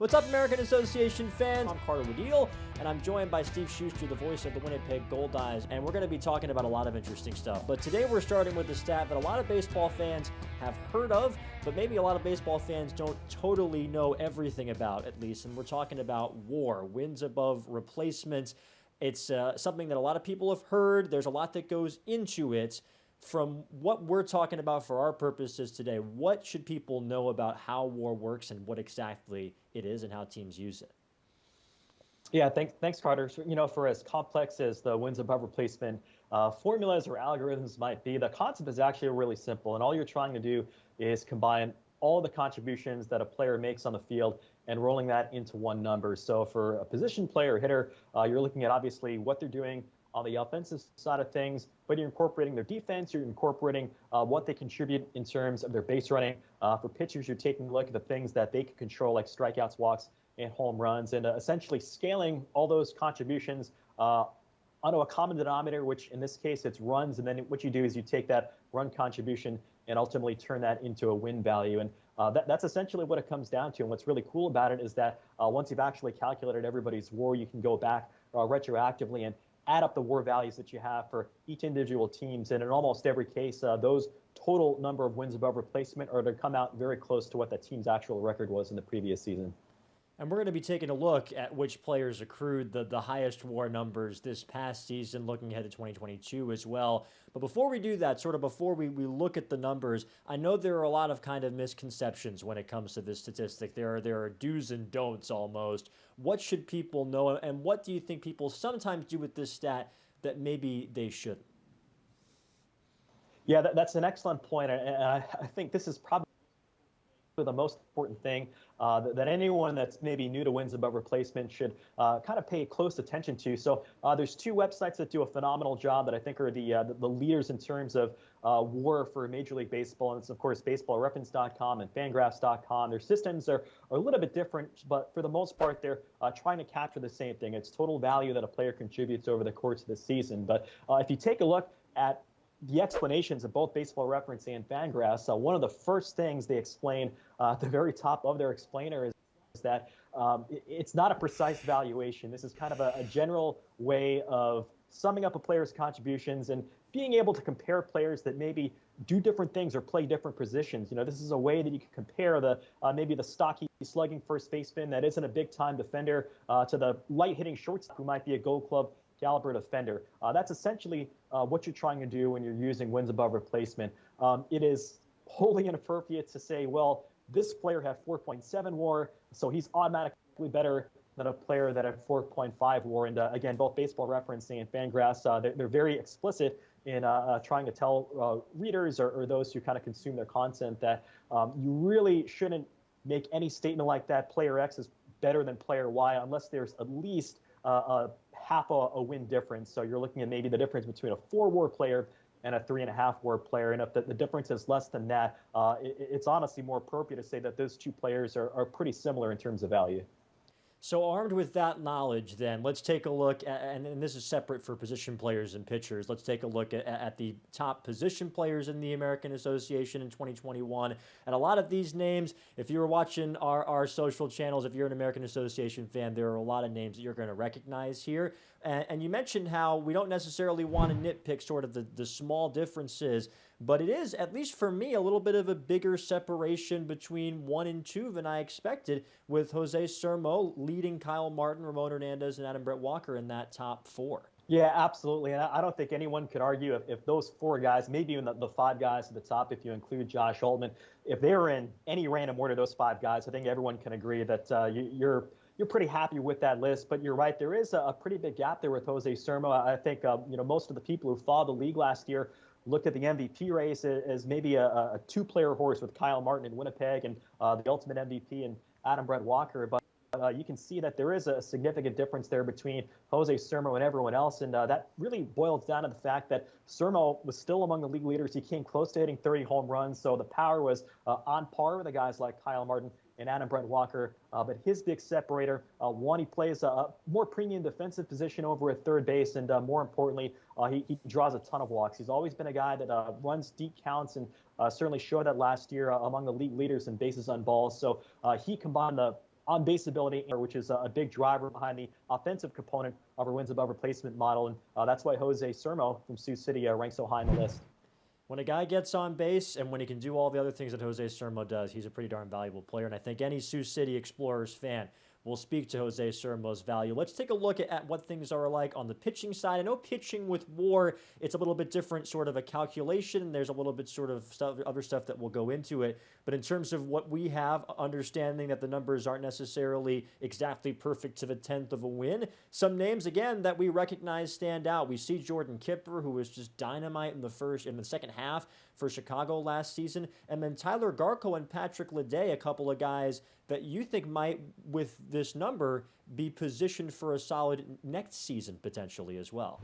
What's up, American Association fans? I'm Woodiel, and I'm joined by Steve Schuster, the voice of the Winnipeg Goldeyes, and we're going to be talking about a lot of interesting stuff. But today we're starting with a stat that a lot of baseball fans have heard of, but maybe a lot of baseball fans don't totally know everything about, at least, and we're talking about WAR, wins above replacement. It's something that a lot of people have heard. There's a lot that goes into it. From what we're talking about for our purposes today, what should people know about how WAR works and what exactly it is and how teams use it? Yeah, thanks, Carter. So, for as complex as the wins above replacement formulas or algorithms might be, the concept is actually really simple. And all you're trying to do is combine all the contributions that a player makes on the field and rolling that into one number. So for a position player or hitter, you're looking at obviously what they're doing on the offensive side of things, but you're incorporating their defense, you're incorporating what they contribute in terms of their base running. For pitchers, you're taking a look at the things that they can control, like strikeouts, walks, and home runs, and essentially scaling all those contributions onto a common denominator, which in this case, it's runs. And then what you do is you take that run contribution and ultimately turn that into a win value. And that's essentially what it comes down to. And what's really cool about it is that once you've actually calculated everybody's WAR, you can go back retroactively and add up the WAR values that you have for each individual teams. And in almost every case, those total number of wins above replacement are to come out very close to what the team's actual record was in the previous season. And we're going to be taking a look at which players accrued the highest WAR numbers this past season, looking ahead to 2022 as well. But before we do that, before we look at the numbers, I know there are a lot of kind of misconceptions when it comes to this statistic. There are do's and don'ts almost. What should people know, and what do you think people sometimes do with this stat that maybe they shouldn't? Yeah, that's an excellent point. And I think this is probably the most important thing that anyone that's maybe new to wins above replacement should kind of pay close attention to. So there's two websites that do a phenomenal job that I think are the leaders in terms of WAR for Major League Baseball. And it's, of course, baseballreference.com and fangraphs.com. Their systems are a little bit different, but for the most part, they're trying to capture the same thing. It's total value that a player contributes over the course of the season. But if you take a look at the explanations of both Baseball Reference and Fangraphs, one of the first things they explain at the very top of their explainer is that it's not a precise valuation. This is kind of a general way of summing up a player's contributions and being able to compare players that maybe do different things or play different positions. This is a way that you can compare maybe the stocky slugging first baseman that isn't a big-time defender to the light-hitting shortstop who might be a Gold Glove caliber defender. That's essentially what you're trying to do when you're using wins above replacement. It is wholly inappropriate to say, well, this player had 4.7 WAR, so he's automatically better than a player that had 4.5 WAR. And again, both Baseball Reference and Fangraphs, they're very explicit in trying to tell readers or those who kind of consume their content that you really shouldn't make any statement like that, player X is better than player Y, unless there's at least half a win difference. So you're looking at maybe the difference between a 4 WAR player and a 3.5 WAR player. And if the difference is less than that, it's honestly more appropriate to say that those two players are pretty similar in terms of value. So armed with that knowledge, then, let's take a look at, and this is separate for position players and pitchers, let's take a look at the top position players in the American Association in 2021. And a lot of these names, if you were watching our social channels, if you're an American Association fan, there are a lot of names that you're going to recognize here. And you mentioned how we don't necessarily want to nitpick sort of the small differences, but it is, at least for me, a little bit of a bigger separation between 1 and 2 than I expected, with Jose Sermo leading Kyle Martin, Ramon Hernandez, and Adam Brett Walker in that top 4. Yeah, absolutely. And I don't think anyone could argue if those 4 guys, maybe even the 5 guys at the top, if you include Josh Altman, if they were in any random order, those 5 guys, I think everyone can agree that you're pretty happy with that list. But you're right, there is a pretty big gap there with Jose Sermo. I think most of the people who followed the league last year looked at the MVP race as maybe a 2-player horse with Kyle Martin in Winnipeg and the ultimate MVP and Adam Brett Walker. But you can see that there is a significant difference there between Jose Sermo and everyone else. And that really boils down to the fact that Sermo was still among the league leaders. He came close to hitting 30 home runs. So the power was on par with the guys like Kyle Martin and Adam Brett Walker. But his big separator, one, he plays a more premium defensive position over at third base. And more importantly, he draws a ton of walks. He's always been a guy that runs deep counts and certainly showed that last year among the league leaders in bases on balls. So he combined the on base ability, which is a big driver behind the offensive component of our wins above replacement model. And that's why Jose Sermo from Sioux City ranks so high on the list. When a guy gets on base and when he can do all the other things that Jose Sermo does, he's a pretty darn valuable player. And I think any Sioux City Explorers fan will speak to Jose Sermo's value. Let's take a look at what things are like on the pitching side. I know pitching with WAR, it's a little bit different sort of a calculation. There's a little bit sort of other stuff that will go into it. But in terms of what we have, understanding that the numbers aren't necessarily exactly perfect to the 10th of a win, some names, again, that we recognize stand out. We see Jordan Kipper, who was just dynamite in the second half for Chicago last season. And then Tyler Garko and Patrick Leday, a couple of guys that you think might, with this number, be positioned for a solid next season potentially as well.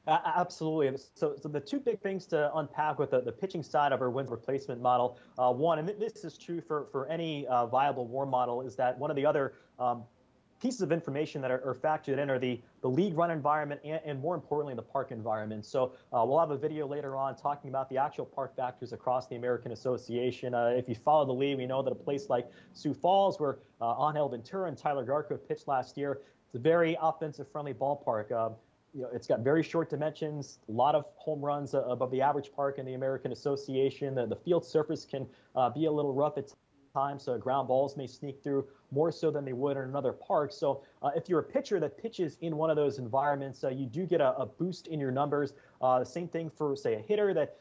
Absolutely. So the two big things to unpack with the pitching side of our wins replacement model, one, and this is true for any viable WAR model, is that one of the other pieces of information that are factored in are the league run environment and more importantly, the park environment. So we'll have a video later on talking about the actual park factors across the American Association. If you follow the league, we know that a place like Sioux Falls, where Angel Ventura and Tyler Garko pitched last year, it's a very offensive-friendly ballpark. It's got very short dimensions, a lot of home runs above the average park in the American Association. The field surface can be a little rough at times, so ground balls may sneak through more so than they would in another park. So if you're a pitcher that pitches in one of those environments, you do get a boost in your numbers. The same thing for, say, a hitter that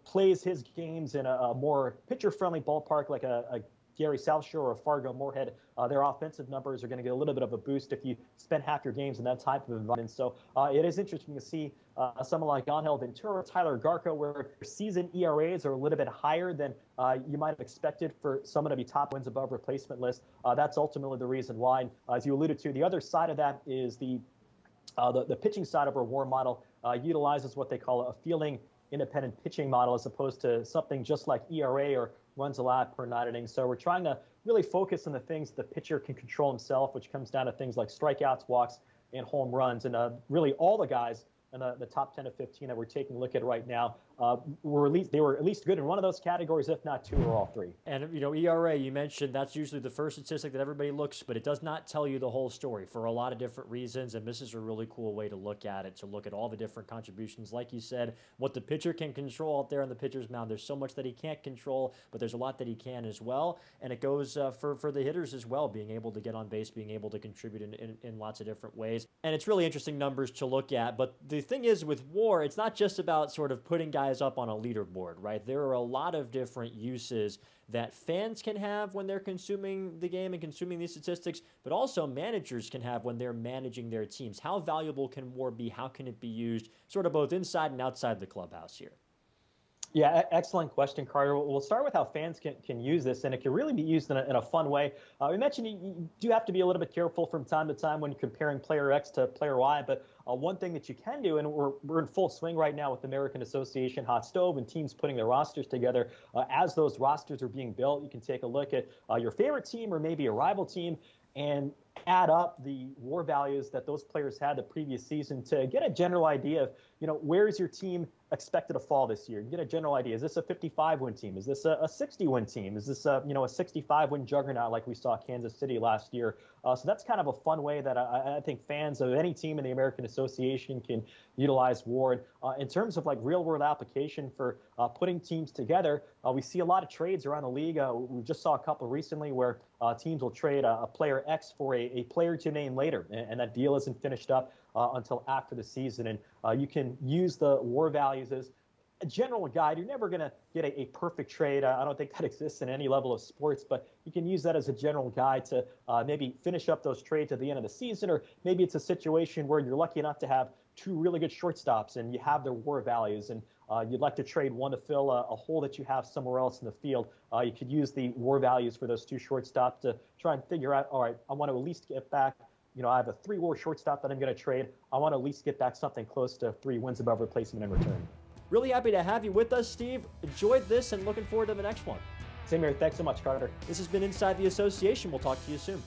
plays his games in a more pitcher-friendly ballpark like a Gary South Shore or Fargo Moorhead. Their offensive numbers are going to get a little bit of a boost if you spend half your games in that type of environment. So it is interesting to see someone like Angel Ventura, Tyler Garko, where season ERAs are a little bit higher than you might have expected for someone to be top wins above replacement list. That's ultimately the reason why. And, as you alluded to, the other side of that is the pitching side of our WAR model utilizes what they call a fielding independent pitching model as opposed to something just like ERA or runs allowed per nine innings. So we're trying to really focus on the things the pitcher can control himself, which comes down to things like strikeouts, walks, and home runs. And really all the guys in the top 10 to 15 that we're taking a look at right now they were at least good in one of those categories, if not two or all three. And, ERA, you mentioned that's usually the first statistic that everybody looks, but it does not tell you the whole story for a lot of different reasons. And this is a really cool way to look at it, to look at all the different contributions. Like you said, what the pitcher can control out there on the pitcher's mound. There's so much that he can't control, but there's a lot that he can as well. And it goes for the hitters as well, being able to get on base, being able to contribute in lots of different ways. And it's really interesting numbers to look at. But the thing is with WAR, it's not just about sort of putting guys up on a leaderboard, right? There are a lot of different uses that fans can have when they're consuming the game and consuming these statistics, but also managers can have when they're managing their teams. How valuable can WAR be? How can it be used sort of both inside and outside the clubhouse here? Yeah, excellent question, Carter. We'll start with how fans can use this, and it can really be used in a fun way. We mentioned you do have to be a little bit careful from time to time when you're comparing player X to player Y, but one thing that you can do, and we're in full swing right now with the American Association Hot Stove and teams putting their rosters together. As those rosters are being built, you can take a look at your favorite team or maybe a rival team and add up the WAR values that those players had the previous season to get a general idea of, where is your team expected to fall this year? You get a general idea. Is this a 55-win team? Is this a 60-win team? Is this a 65-win juggernaut like we saw Kansas City last year? So that's kind of a fun way that I think fans of any team in the American Association can utilize WAR. In terms of like real-world application for putting teams together, we see a lot of trades around the league. We just saw a couple recently where teams will trade a player X for a player to name later, and that deal isn't finished up until after the season. And you can use the WAR values as a general guide. You're never going to get a perfect trade. I don't think that exists in any level of sports, but you can use that as a general guide to maybe finish up those trades at the end of the season, or maybe it's a situation where you're lucky enough to have two really good shortstops and you have their WAR values, and you'd like to trade one to fill a hole that you have somewhere else in the field. You could use the WAR values for those two shortstops to try and figure out, all right, I want to at least get back, I have a 3 WAR shortstop that I'm going to trade. I want to at least get back something close to 3 wins above replacement in return. Really happy to have you with us, Steve. Enjoyed this and looking forward to the next one. Same here. Thanks so much, Carter. This has been Inside the Association. We'll talk to you soon.